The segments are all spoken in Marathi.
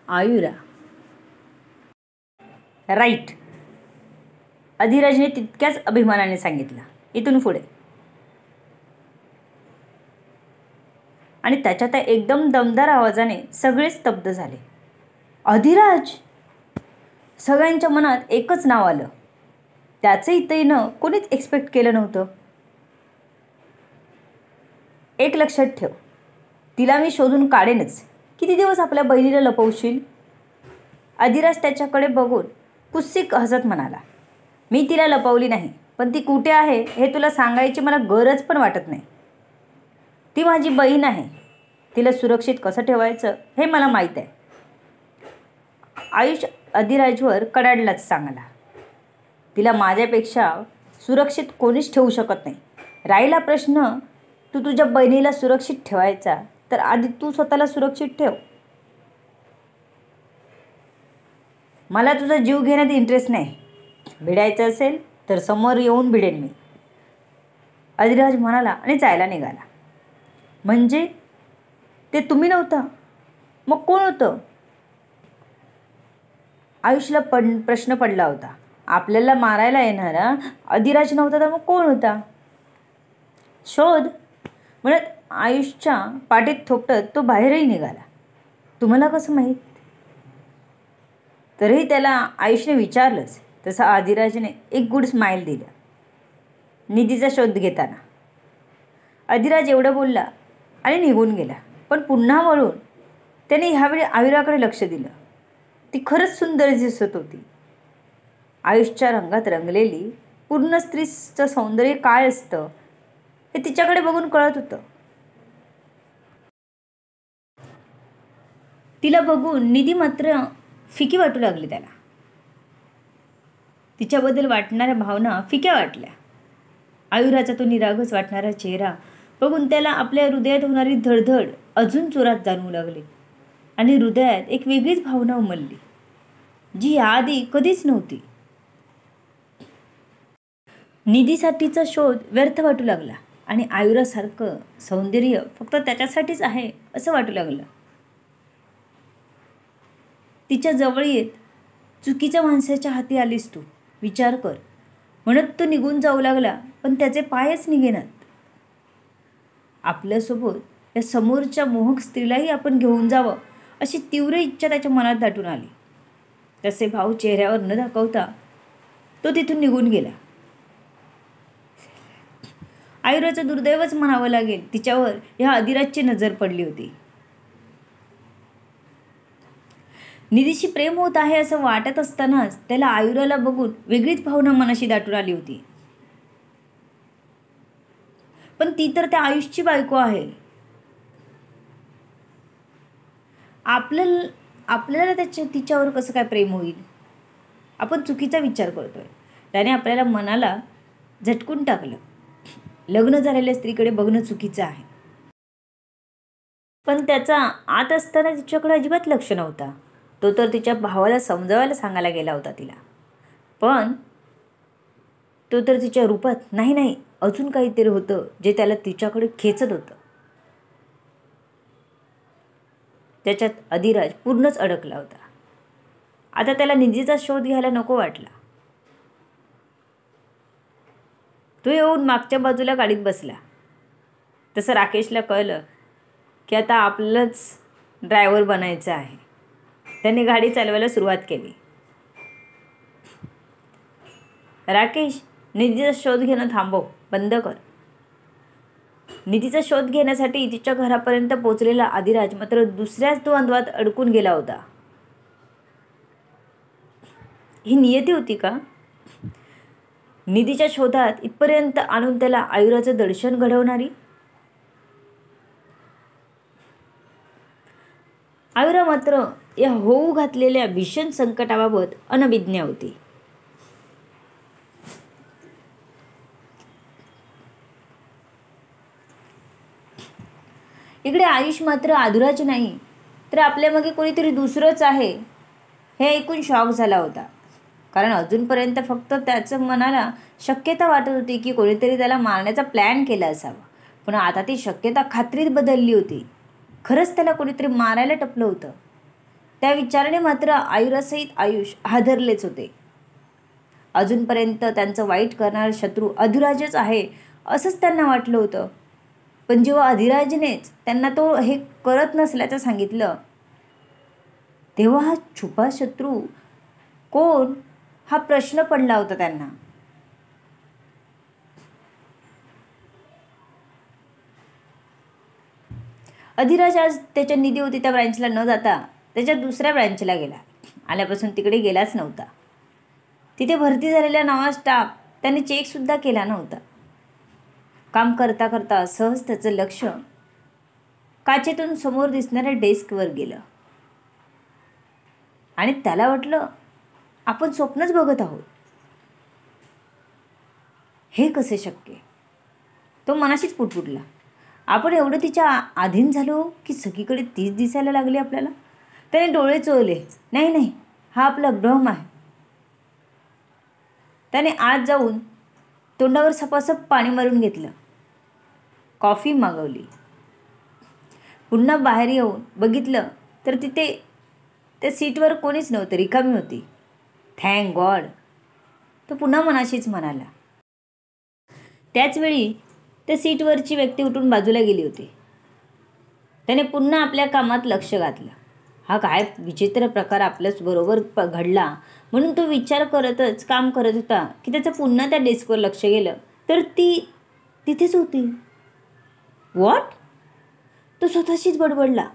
आयुरा. राईट. अधिराजने तितक्याच अभिमानाने सांगितलं. इथून पुढे. आणि त्याच्या त्या एकदम दमदार आवाजाने सगळे स्तब्ध झाले. अधिराज. सगळ्यांच्या मनात एकच नाव आलं. त्याचं इथं येणं कोणीच एक्सपेक्ट केलं नव्हतं. एक लक्षात ठेव, तिला मी शोधून काढेनच. किती दिवस आपल्या बहिणीला लपवशील? अधिराज त्याच्याकडे बघून कुत्सिक हसत म्हणाला. मी तिला लपवली नाही, पण ती कुठे आहे हे तुला सांगायची मला गरज पण वाटत नाही. ती माझी बहीण आहे. तिला सुरक्षित कसं ठेवायचं हे मला माहीत आहे. आयुष अधिराजवर कडाडलाच सांगला. तिला माझ्यापेक्षा सुरक्षित कोणीच ठेवू शकत नाही. राहिला प्रश्न तू तुझ्या बहिणीला सुरक्षित ठेवायचा, तर आधी तू स्वतःला सुरक्षित ठेव. मला तुझा जीव घेण्यात इंटरेस्ट नाही. भिडायचं असेल तर समोर येऊन भिडेन मी, अधिराज म्हणाला आणि जायला निघाला. म्हणजे ते तुम्ही नव्हता, मग कोण होतं? आयुषला प्रश्न पडला होता. आपल्याला मारायला येणारा अधिराज नव्हता तर मग कोण होता? शोध म्हणत आयुषच्या पाठीत थोपटत तो बाहेरही निघाला. तुम्हाला कसं माहीत? तरीही त्याला आयुषने विचारलंच. तसा अधिराजने एक गुड स्माईल दिलं. निधीचा शोध घेताना अधिराज एवढं बोलला आणि निघून गेला. पण पुन्हा वळून त्याने ह्यावेळी आयुराकडे लक्ष दिलं. ती खरंच सुंदर दिसत होती. आयुषच्या रंगात रंगलेली पूर्ण स्त्रीचं सौंदर्य काय असतं हे तिच्याकडे बघून कळत होतं. तिला बघून निधी मात्र फिकी वाटू लागली त्याला. तिच्याबद्दल वाटणाऱ्या भावना फिक्या वाटल्या. आयुराचा तो निरागस वाटणारा चेहरा बघून त्याला आपल्या हृदयात होणारी धडधड अजून जोरात जाणवू लागली. आणि हृदयात एक वेगळीच भावना उमलली, जी याआधी कधीच नव्हती. निधीसाठीचा शोध व्यर्थ वाटू लागला आणि आयुरासारखं सौंदर्य फक्त त्याच्यासाठीच आहे असं वाटू लागलं. तिच्या जवळ येत चुकीच्या माणसाच्या हाती आलीस तू, विचार कर म्हणत तो निघून जाऊ लागला. पण त्याचे पायच निघेनात. आपल्यासोबत या समोरच्या मोहक स्त्रीलाही आपण घेऊन जावं अशी तीव्र इच्छा त्याच्या मनात दाटून आली. तसे भाव चेहऱ्यावर न दाखवता तो तिथून निघून गेला. आयुराचं दुर्दैवच म्हणावं लागेल, तिच्यावर ह्या अधिराजची नजर पडली होती. निधीशी प्रेम होत आहे असं वाटत असतानाच त्याला आयुराला बघून वेगळीच भावना मनाशी दाटून आली होती. पण ती तर त्या आयुषची बायको आहे. आपल्याला तिच्यावर कसं काय प्रेम होईल? आपण चुकीचा विचार करतोय. त्याने आपल्याला मनाला झटकून टाकलं. लग्न झालेल्या स्त्रीकडे बघणं चुकीचं आहे. पण त्याचा आत असताना तिच्याकडे अजिबात लक्ष नव्हता. तो तर तिच्या भावाला समजावायला सांगायला गेला होता तिला. पण तो तर तिच्या रूपात नाही अजून काहीतरी होतं जे त्याला तिच्याकडे खेचत होतं. त्याच्यात अधिराज पूर्णच अडकला होता. आता त्याला निधीचा शोध घ्यायला नको वाटला. तो येऊन मागच्या बाजूला गाडीत बसला. तसं राकेशला कळलं की आता आपलंच ड्रायव्हर बनायचं आहे. त्याने गाडी चालवायला सुरुवात केली. राकेश, निधीचा शोध घेणं थांबव, बंद कर. निधीचा शोध घेण्यासाठी तिच्या घरापर्यंत पोचलेला अधिराज मात्र दुसऱ्याच द्वंद्वात अडकून गेला होता. ही नियती होती का? निधीच्या शोधात इथपर्यंत आणून त्याला आयुराचं दर्शन घडवणारी? आयुरा मात्र या होऊ घातलेल्या भीषण संकटाबाबत अनभिज्ञ होती. इकडे आयुष मात्र अधिराज नाही तर आपल्या मागे कोणीतरी दुसरंच आहे हे ऐकून शॉक झाला होता. कारण अजूनपर्यंत फक्त त्याचं मनाला शक्यता वाटत होती की कोणीतरी त्याला मारण्याचा प्लॅन केला असावा. पण आता ती शक्यता खात्रीत बदलली होती. खरंच त्याला कोणीतरी मारायला टपलं होतं. त्या विचाराने मात्र आयुरासहित आयुष हादरलेच होते. अजूनपर्यंत त्यांचं वाईट करणारा शत्रू अधिराजच आहे असंच त्यांना वाटलं होतं. पण जेव्हा अधिराजनेच त्यांना तो हे करत नसल्याचं सांगितलं, तेव्हा हा छुपा शत्रू कोण हा प्रश्न पडला होता त्यांना. अधिराज आज त्याच्या निधी होती त्या ब्रँचला न जाता त्याच्या दुसऱ्या ब्रँचला गेला. आल्यापासून तिकडे गेलाच नव्हता. तिथे भरती झालेल्या नवा स्टाफ त्याने चेकसुद्धा केला नव्हता. काम करता करता सहज त्याचं लक्ष काचेतून समोर दिसणाऱ्या डेस्कवर गेलं आणि त्याला वाटलं आपण स्वप्नच बघत आहोत. हे कसे शक्य? तो मनाशीच पुटपुटला. आपण एवढं तिच्या अधीन झालो की सगळीकडे तीच दिसायला लागली आपल्याला. त्याने डोळे चोळले. नाही नाही, हा आपला भ्रम आहे. त्याने आत जाऊन तोंडावर सपासप पाणी मारून घेतलं. कॉफी मागवली. पुन्हा बाहेर येऊन बघितलं तर तिथे त्या सीटवर कोणीच नव्हतं, रिकामी होती. थँक गॉड, तो पुन्हा मनाशीच म्हणाला. त्याचवेळी त्या सीटवरची व्यक्ती उठून बाजूला गेली होती. त्याने पुन्हा आपल्या कामात लक्ष घातलं. हा काय विचित्र प्रकार आपल्याबरोबर घडला म्हणून तो विचार करतच काम करत होता की त्याचं पुन्हा त्या डेस्कवर लक्ष गेलं तर ती तिथेच होती. व्हॉट? तो स्वतःशीच बडबडला.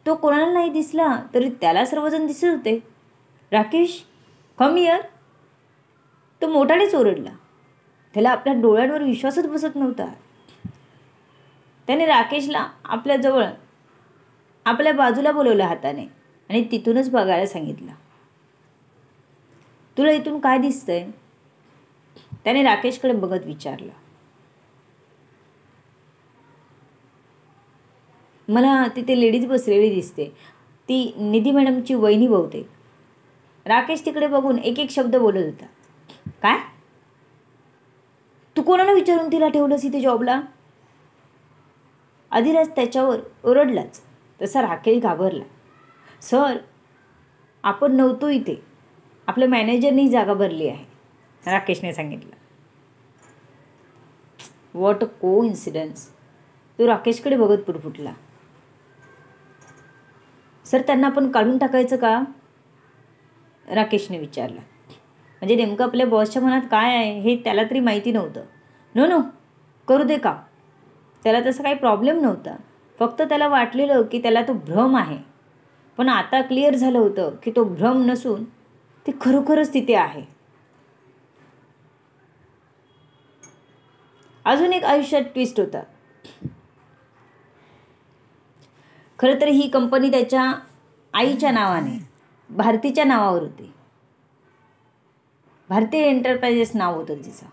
तो कोणाला नाही दिसला तरी त्याला सर्वजण दिसत होते. Rakesh, come here. तो मोठानेच ओरडला. त्याला आपल्या डोळ्यांवर विश्वासच बसत नव्हता. त्याने राकेशला आपल्याजवळ आपल्या बाजूला बोलवलं हाताने आणि तिथूनच बघायला सांगितलं. तुला इथून काय दिसतंय? त्याने राकेशकडे बघत विचारलं. मला तिथे लेडीज बसलेली दिसते. ती निधी मॅडमची वहिनी बहुतेक. राकेश तिकडे बघून एक एक शब्द बोलत होता. काय? तू कोणाला विचारून तिला ठेवलंस इथे जॉबला? अधिराज त्याच्यावर ओरडलाच तसा राकेश घाबरला. सर, आपण नव्हतो इथे. आपल्या मॅनेजरनी जागा भरली आहे, राकेशने सांगितलं. What a coincidence. तो राकेशकडे बघत पुटपुटला. सर, त्यांना आपण काढून टाकायचं का? राकेशने विचारलं. म्हणजे नेमकं आपल्या बॉसच्या मनात काय आहे हे त्याला तरी माहिती नव्हतं. नो नो, करू दे का. त्याला तसा काही प्रॉब्लेम नव्हता. फक्त त्याला वाटलेलं की त्याला तो भ्रम आहे. पण आता क्लिअर झालं होतं की तो भ्रम नसून ते खरोखरच तिथे आहे. अजून एक आयुष्यात ट्विस्ट होता. खरं तर ही कंपनी त्याच्या आईच्या नावाने भारतीच्या नावावर होती. भारतीय एंटरप्राइजेस नाव होतं तिचं.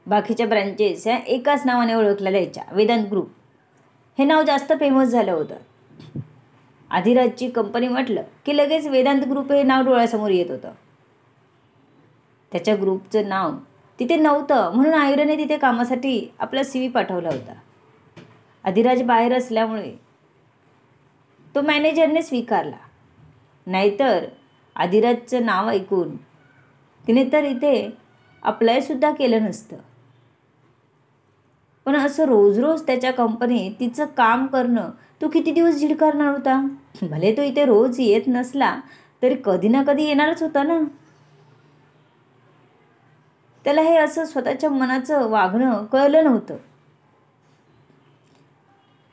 बाकीच्या ब्रँचेस ह्या एकाच नावाने ओळखल्या जायच्या, वेदांत ग्रुप. हे नाव जास्त फेमस झालं होतं. अधिराजची कंपनी म्हटलं की लगेच वेदांत ग्रुप हे नाव डोळ्यासमोर येत होतं. त्याच्या ग्रुपचं नाव तिथे नव्हतं म्हणून आयुराने तिथे कामासाठी आपला CV पाठवला होता. अधिराज बाहेर असल्यामुळे तो मॅनेजरने स्वीकारला. नाहीतर अधिराजचं नाव ऐकून तिने तर इथे अप्लायसुद्धा केलं नसतं. पण असं रोज रोज त्याच्या कंपनीत तिचं काम करणं तो किती दिवस झिडकारणार होता? भले तो इथे रोज येत नसला तरी कधी ना कधी येणारच होता ना. त्याला हे असं स्वतःच्या मनाचं वागणं कळलं नव्हतं.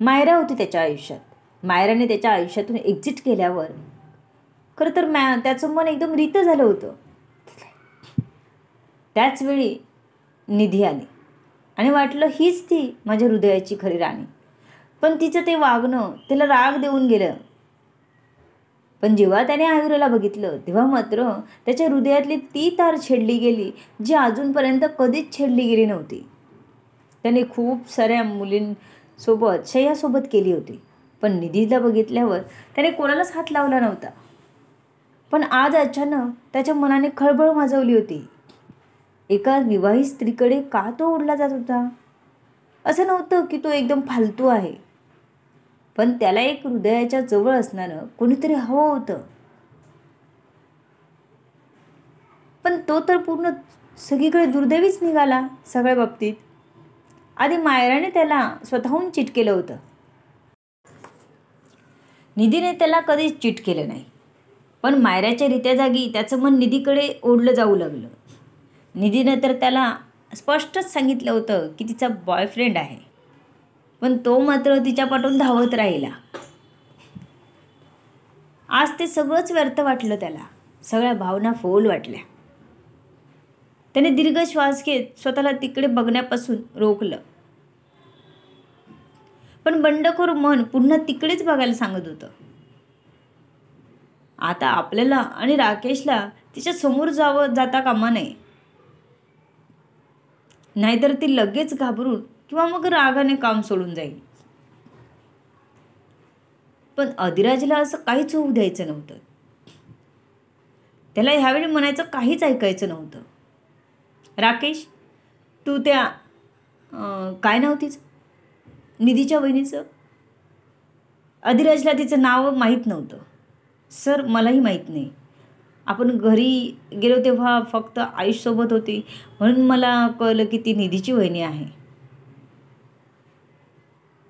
मायरा होती त्याच्या आयुष्यात. मायराने त्याच्या आयुष्यातून एक्झिट केल्यावर खरं तर त्याचं मन एकदम रित झालं होतं. त्याचवेळी निधी आली आणि वाटलं हीच ती माझ्या हृदयाची खरी राणी. पण तिचं ते वागणं त्याला राग देऊन गेलं. पण जेव्हा त्याने आयुराला बघितलं तेव्हा मात्र त्याच्या हृदयातली ती तार छेडली गेली जी अजूनपर्यंत कधीच छेडली गेली नव्हती. त्याने खूप साऱ्या मुलींसोबत शय्यासोबत केली होती, पण निधीला बघितल्यावर त्याने कोणालाच हात लावला नव्हता. पण आज अचानक त्याच्या मनाने खळबळ माजवली होती. एका विवाहित स्त्रीकडे का तो ओढला जात होता? असं नव्हतं की तो एकदम फालतू आहे, पण त्याला एक हृदयाच्या जवळ असणारं कोणीतरी हवं होतं. पण तो तर पूर्ण सगळीकडे दुर्दैवीच निघाला सगळ्या बाबतीत. आधी मायराने त्याला स्वतःहून चीट केलं होतं. निधीने त्याला कधीच चीट केलं नाही. पण मायराच्या रित्या जागी त्याचं मन निधीकडे ओढलं जाऊ लागलं. निधीनं तर त्याला स्पष्टच सांगितलं होतं की तिचा बॉयफ्रेंड आहे, पण तो मात्र तिच्या पाठून धावत राहिला. आज ते सगळंच व्यर्थ वाटलं त्याला. सगळ्या भावना फोल वाटल्या. त्याने दीर्घ श्वास घेत स्वतःला तिकडे बघण्यापासून रोखलं. पण बंडखोर मन पुन्हा तिकडेच बघायला सांगत होतं. आता आपल्याला आणि राकेशला तिच्या समोर जाता कामा नये, नाहीतर ती लगेच घाबरून किंवा मग रागाने काम सोडून जाईल. पण अधिराजला असं काहीच होऊ द्यायचं नव्हतं. त्याला ह्यावेळी म्हणायचं काहीच ऐकायचं नव्हतं. राकेश, तू त्या काय नाव तिचं, निधीच्या बहिणीचं? अधिराजला तिचं नाव माहीत नव्हतं. सर, मलाही माहीत नाही. आपण घरी गेलो तेव्हा फक्त आयुषसोबत होती, म्हणून मला कळलं की ती निधीची वहिनी आहे.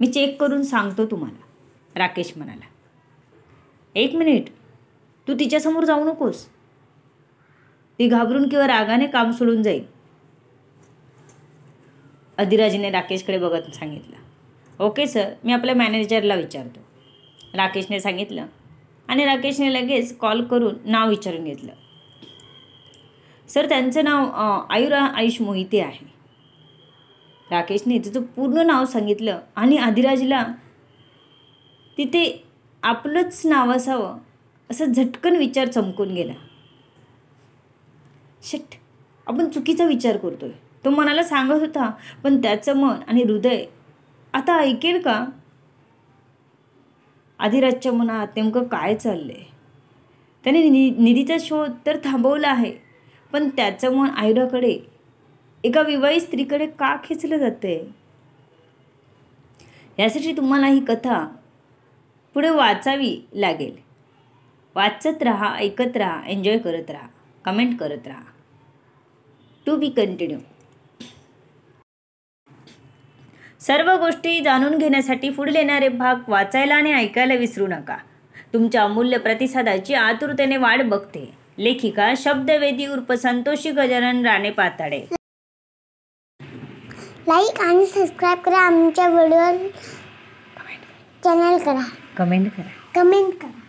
मी चेक करून सांगतो तुम्हाला, राकेश म्हणाला. 1 मिनिट, तू तिच्यासमोर जाऊ नकोस. ती घाबरून किंवा रागाने काम सोडून जाईल. अधिराजने राकेशकडे बघत सांगितलं. ओके सर, मी आपल्या मॅनेजरला विचारतो, राकेशने सांगितलं. आणि राकेशने लगेच कॉल करून नाव विचारून घेतलं. सर, त्यांचं नाव आयुष मोहिते आहे. राकेशने तिचं पूर्ण नाव सांगितलं आणि अधिराजला तिथे आपलंच नाव असावं असं झटकन विचार चमकून गेला. शिट, आपण चुकीचा विचार करतोय, तो मनाला सांगत होता. पण त्याचं मन आणि हृदय आता ऐकेल का? अधिराजच्या मनात नेमकं काय चाललंय? त्याने निधीचा शोध तर थांबवला आहे, पण त्याचं मन आयुराकडे, एका विवाहित स्त्रीकडे का खेचलं जातंय? यासाठी तुम्हाला ही कथा पुढे वाचावी लागेल. वाचत राहा, ऐकत राहा, एन्जॉय करत राहा, कमेंट करत राहा. To be continue. सर्व गोष्टी जाणून घेण्यासाठी पुढील येणारे भाग वाचायला आणि ऐकायला विसरू नका. तुमच्या अमूल्य प्रतिसादाची आतुरतेने वाट बघते. लेखिका शब्दवेदी उर्फ संतोषी गजानन राणे पाताडे. लाईक आणि सबस्क्राईब करा. आमच्या व्हिडिओ चॅनल करा. कमेंट करा.